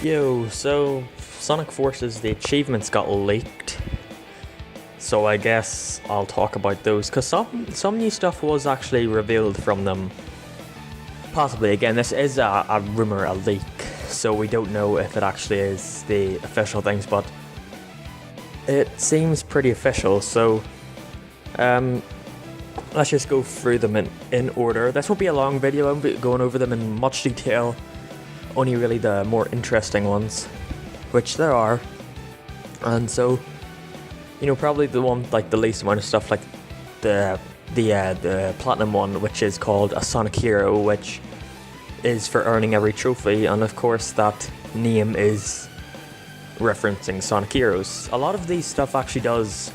Yo, so Sonic Forces, the achievements got leaked. So I guess I'll talk about those, because some new stuff was actually revealed from them. Possibly, again, this is a rumour, a leak, so we don't know if it actually is the official things, but it seems pretty official, so let's just go through them in order. This won't be a long video, I won't be going over them in much detail, only really the more interesting ones, which there are. And so, you know, probably the one, like, the least amount of stuff, like the platinum one, which is called a Sonic Hero, which is for earning every trophy, and of course that name is referencing Sonic Heroes. A lot of these stuff actually does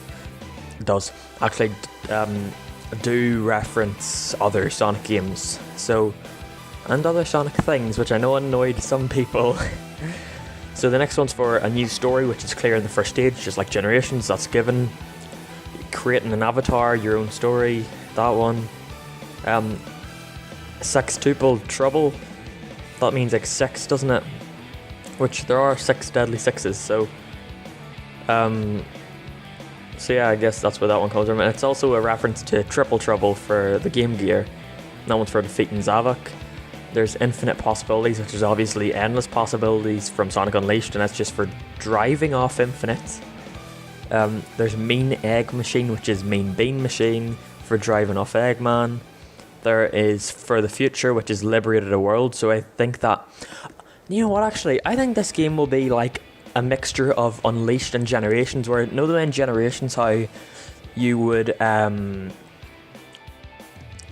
actually do reference other Sonic games, so, and other Sonic things, which I know annoyed some people. So the next one's for a new story, which is clear in the first stage, just like Generations, that's given. Creating an avatar, your own story, that one. Sextuple Trouble, that means like six, doesn't it? Which there are 6 deadly sixes, so yeah, I guess that's where that one comes from. And it's also a reference to Triple Trouble for the Game Gear. That one's for defeating Zavok. There's Infinite Possibilities, which is obviously endless possibilities from Sonic Unleashed, and that's just for driving off Infinite. There's Mean Egg Machine, which is Mean Bean Machine, for driving off Eggman. There is For the Future, which is Liberated a World, so I think that... You know what, actually, I think this game will be like a mixture of Unleashed and Generations, where, know the way in Generations how you would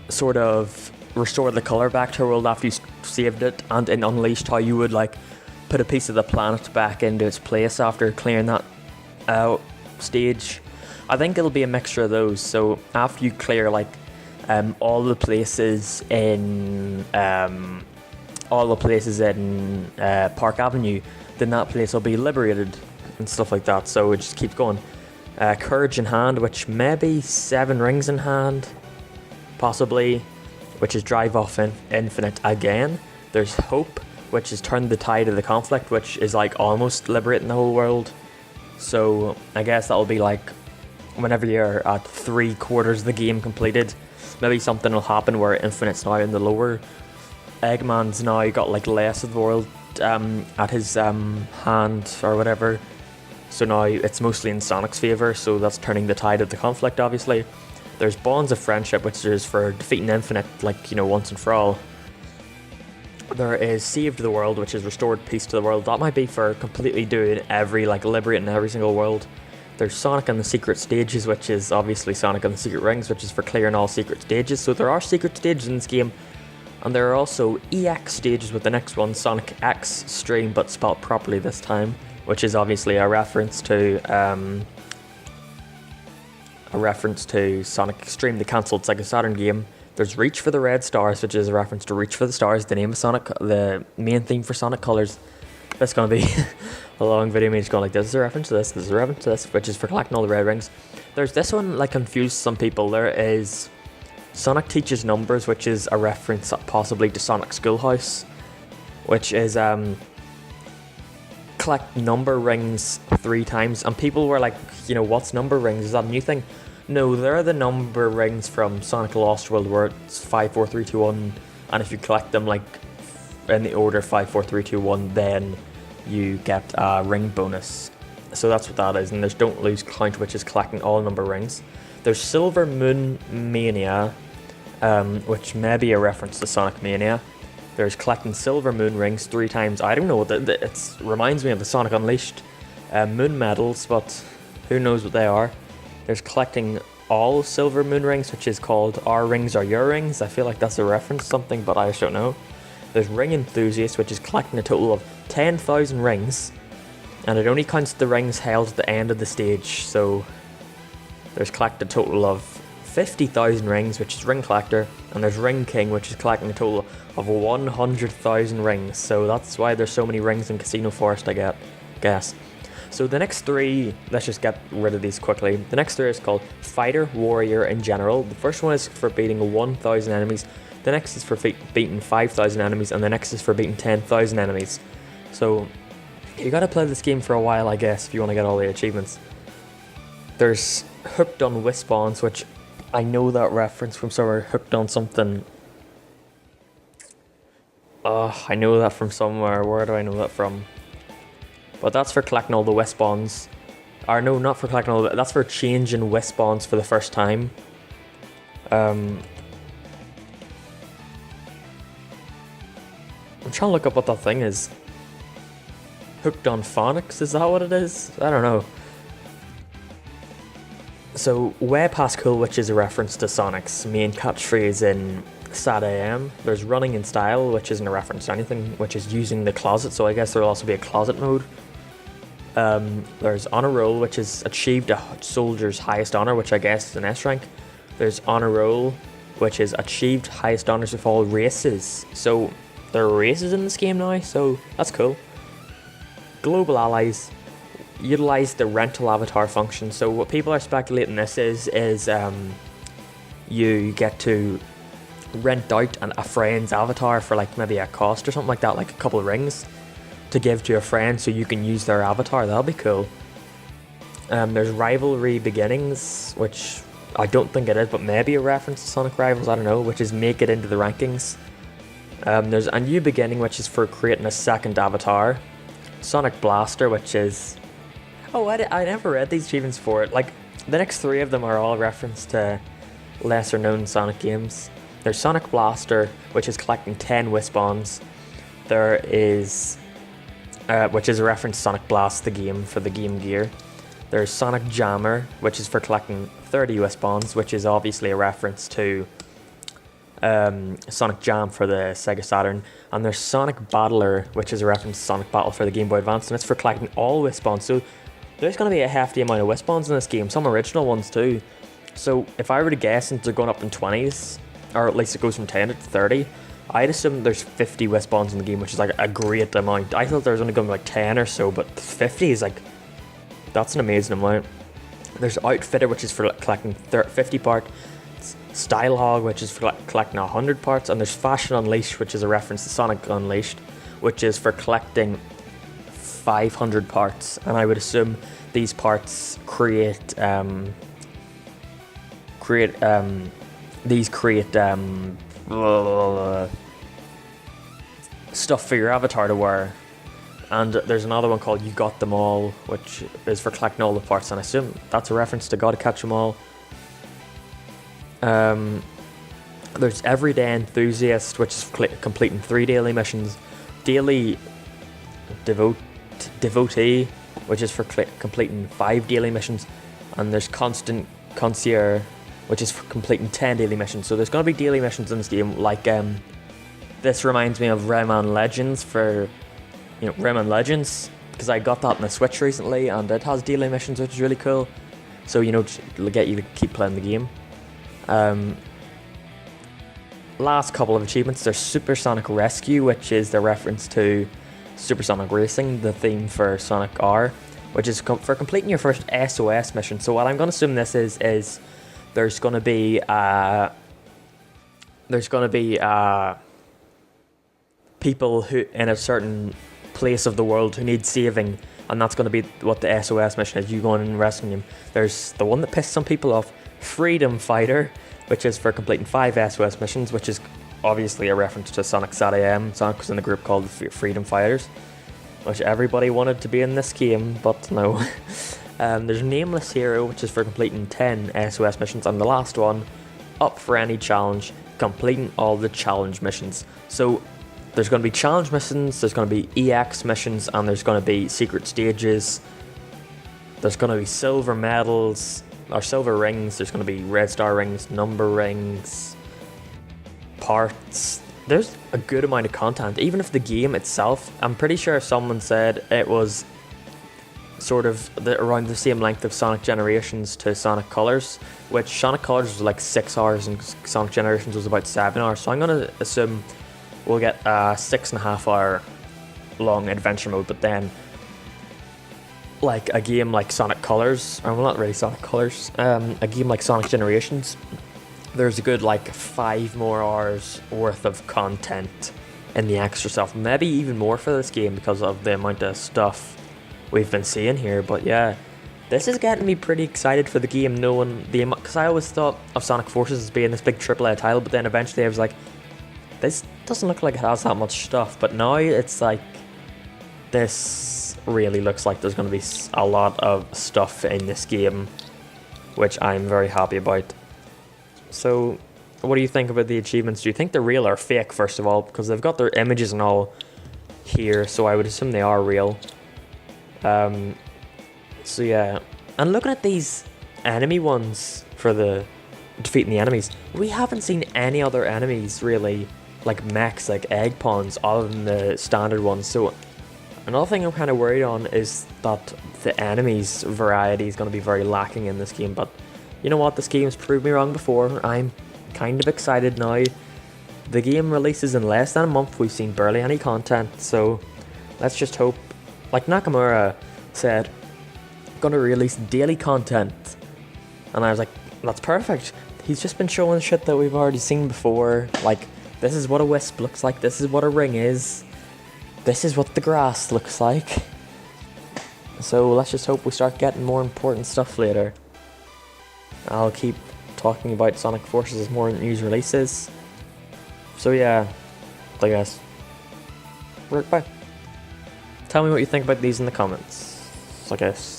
sort of restore the colour back to a world after you saved it, and in Unleashed how you would like put a piece of the planet back into its place after clearing that stage. I think it'll be a mixture of those, so after you clear like all the places in Park Avenue, then that place will be liberated and stuff like that, so it just keeps going. Courage in Hand, which may be 7 Rings in Hand, possibly, which is Drive Off Infinite again. There's Hope, which is Turn the Tide of the Conflict, which is like almost liberating the whole world. So I guess that'll be like whenever you're at 3/4 of the game completed, maybe something will happen where Infinite's now in the lower. Eggman's now got like less of the world at his hand or whatever. So now it's mostly in Sonic's favour, so that's turning the tide of the conflict, obviously. There's Bonds of Friendship, which is for defeating Infinite, like, you know, once and for all. There is Saved the World, which is restored peace to the world. That might be for completely doing liberating every single world. There's Sonic and the Secret Stages, which is obviously Sonic and the Secret Rings, which is for clearing all secret stages. So there are secret stages in this game, and there are also EX stages with the next one, Sonic X Stream, but spelled properly this time, which is obviously a reference to Sonic Extreme, the cancelled Sega Saturn game. There's Reach for the Red Stars, which is a reference to Reach for the Stars, the name of Sonic, the main theme for Sonic Colors. That's going to be a long video, me just going like, this is a reference to this, this is a reference to this, which is for collecting all the red rings. There's this one, like, confused some people. There is Sonic Teaches Numbers, which is a reference possibly to Sonic Schoolhouse, which is collect number rings 3 times, and people were like, you know, what's number rings? Is that a new thing? No, they're the number rings from Sonic Lost World, where it's 5, 4, 3, 2, 1, and if you collect them like in the order 5, 4, 3, 2, 1, then you get a ring bonus. So that's what that is. And there's Don't Lose Count, which is collecting all number rings. There's Silver Moon Mania, which may be a reference to Sonic Mania. There's collecting Silver Moon Rings 3 times. I don't know what it reminds me of the Sonic Unleashed Moon Medals, but who knows what they are. There's collecting all Silver Moon Rings, which is called Our Rings Are Your Rings. I feel like that's a reference to something, but I just don't know. There's Ring Enthusiast, which is collecting a total of 10,000 rings, and it only counts the rings held at the end of the stage. So there's collect a total of 50,000 rings, which is Ring Collector, and there's Ring King, which is collecting a total of 100,000 rings. So that's why there's so many rings in Casino Forest, I guess. So the next 3, let's just get rid of these quickly. The next 3 is called Fighter, Warrior, and General. The first one is for beating 1,000 enemies. The next is for beating 5,000 enemies, and the next is for beating 10,000 enemies. So You gotta play this game for a while, I guess, if you want to get all the achievements. There's Hooked on Wisp-Ons, which I know that reference from somewhere. Hooked on something. I know that from somewhere. Where do I know that from? But that's for collecting all the Wisp-Ons. Or no, not for collecting all the... That's for changing Wisp-Ons for the first time. I'm trying to look up what that thing is. Hooked on Phonics, is that what it is? I don't know. So, way past cool, which is a reference to Sonic's main catchphrase in Sad AM. There's Running in Style, which isn't a reference to anything, which is using the closet, so I guess there'll also be a closet mode. There's Honor Roll, which is achieved a soldier's highest honor, which I guess is an S rank. There's Honor Roll, which is achieved highest honors of all races. So, there are races in this game now, so that's cool. Global Allies utilize the rental avatar function. So what people are speculating this is you get to rent out a friend's avatar for like maybe a cost or something like that, like a couple of rings to give to a friend so you can use their avatar. That'll be cool. There's Rivalry Beginnings, which I don't think it is, but maybe a reference to Sonic Rivals, I don't know, which is make it into the rankings. There's a New Beginning, which is for creating a second avatar. Sonic Blaster, which is... Oh, I never read these achievements for it. Like, the next three of them are all reference to lesser known Sonic games. There's Sonic Blaster, which is collecting 10 Wisp-Ons. There is... which is a reference to Sonic Blast, the game, for the Game Gear. There's Sonic Jammer, which is for collecting 30 Wisp-Ons, which is obviously a reference to Sonic Jam for the Sega Saturn. And there's Sonic Battler, which is a reference to Sonic Battle for the Game Boy Advance, and it's for collecting all Wisp-Ons. So there's going to be a hefty amount of Wisp-Ons in this game, some original ones too. So if I were to guess, since they're going up in 20s, or at least it goes from 10 to 30, I'd assume there's 50 Wisp-Ons in the game, which is like a great amount. I thought there was only going to be like 10 or so, but 50 is like, that's an amazing amount. There's Outfitter, which is for collecting 50 parts. Style Hog, which is for collecting 100 parts. And there's Fashion Unleashed, which is a reference to Sonic Unleashed, which is for collecting 500 parts. And I would assume these parts create stuff for your avatar to wear. And there's another one called You Got Them All, which is for collecting all the parts, and I assume that's a reference to Gotta Catch 'Em All. There's Everyday Enthusiast, which is completing 3 daily missions. Daily Devotee, which is for completing 5 daily missions. And there's Constant Concierge, which is for completing 10 daily missions. So there's going to be daily missions in this game, like this reminds me of Rayman Legends for... Rayman Legends, because I got that on the Switch recently, and it has daily missions, which is really cool. So, it'll get you to keep playing the game. Last couple of achievements, there's Supersonic Rescue, which is the reference to Supersonic Racing, the theme for Sonic R, which is for completing your first SOS mission. So what I'm going to assume this is there's going to be people who in a certain place of the world who need saving, and that's going to be what the SOS mission is, you going and rescuing them. There's the one that pissed some people off, Freedom Fighter, which is for completing 5 SOS missions, which is obviously a reference to Sonic Sad AM. Sonic was in a group called the Freedom Fighters, which everybody wanted to be in this game, but no. There's Nameless Hero, which is for completing 10 SOS missions, and the last one, Up for Any Challenge, completing all the challenge missions. So there's going to be challenge missions, there's going to be EX missions, and there's going to be secret stages. There's going to be silver medals, or silver rings, there's going to be red star rings, number rings, parts. There's a good amount of content, even if the game itself, I'm pretty sure someone said it was sort of around the same length of Sonic Generations to Sonic Colors, which Sonic Colors was like 6 hours and Sonic Generations was about 7 hours, so I'm going to assume we'll get a 6.5 hour long adventure mode, but then like a game like Sonic Colors, or well, not really Sonic Colors, a game like Sonic Generations, there's a good like 5 more hours worth of content in the extra stuff. Maybe even more for this game because of the amount of stuff we've been seeing here. But yeah, this is getting me pretty excited for the game, knowing the amount, because I always thought of Sonic Forces as being this big AAA title, but then eventually I was like, this doesn't look like it has that much stuff. But now it's like, this really looks like there's going to be a lot of stuff in this game, which I'm very happy about. So, what do you think about the achievements? Do you think they're real or fake, first of all? Because they've got their images and all here, so I would assume they are real. So yeah, and looking at these enemy ones for the defeating the enemies, we haven't seen any other enemies really, like mechs, like egg pawns, other than the standard ones. So another thing I'm kind of worried on is that the enemies variety is going to be very lacking in this game. But you know what, this game's proved me wrong before. I'm kind of excited now. The game releases in less than a month. We've seen barely any content, so let's just hope. Like Nakamura said, gonna release daily content, and I was like, that's perfect. He's just been showing shit that we've already seen before. Like, this is what a wisp looks like, this is what a ring is, this is what the grass looks like. So let's just hope we start getting more important stuff later. I'll keep talking about Sonic Forces as more news releases. So yeah, I guess. Right, bye. Tell me what you think about these in the comments, I guess.